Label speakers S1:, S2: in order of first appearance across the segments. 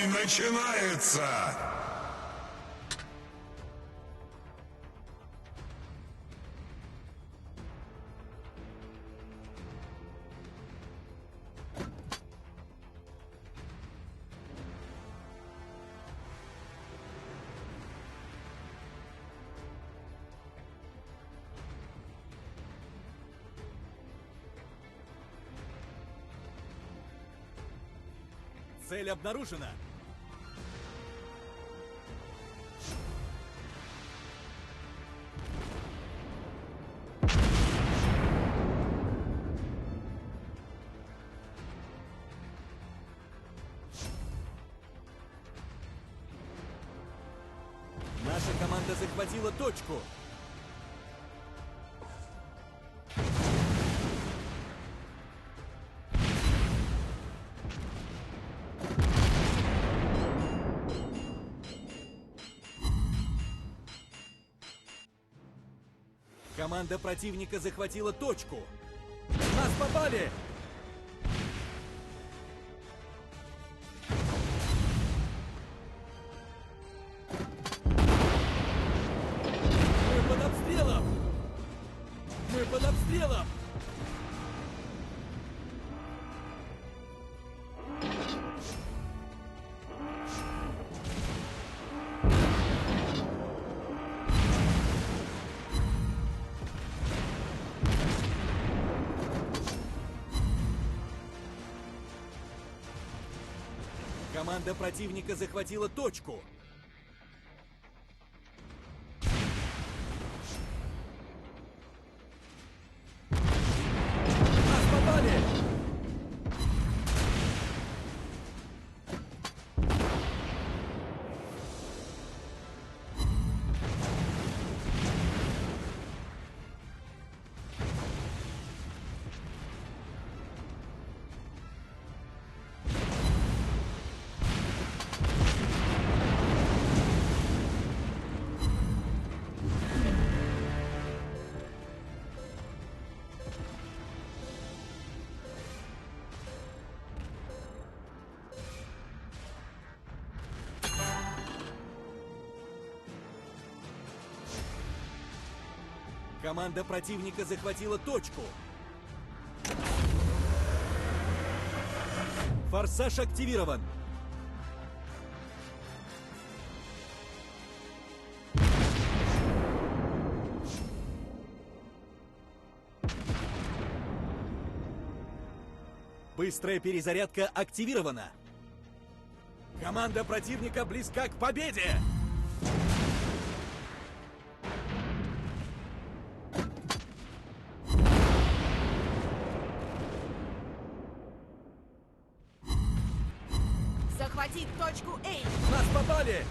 S1: Бой начинается!
S2: Цель обнаружена. Наша команда захватила точку. Команда противника захватила точку. Нас попали! Мы под обстрелом! Мы под обстрелом! Команда противника захватила точку. Нас попали! Команда противника захватила точку. Форсаж активирован. Быстрая перезарядка активирована. Команда противника близка к победе!
S3: Захватить точку A.
S2: Нас попали!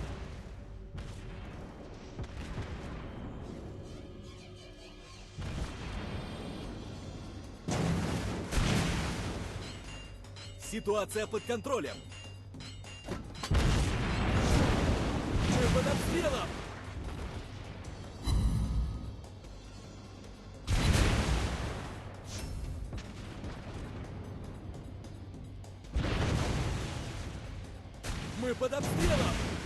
S2: Ситуация под контролем. Мы под обстрелом! Мы под обстрелом!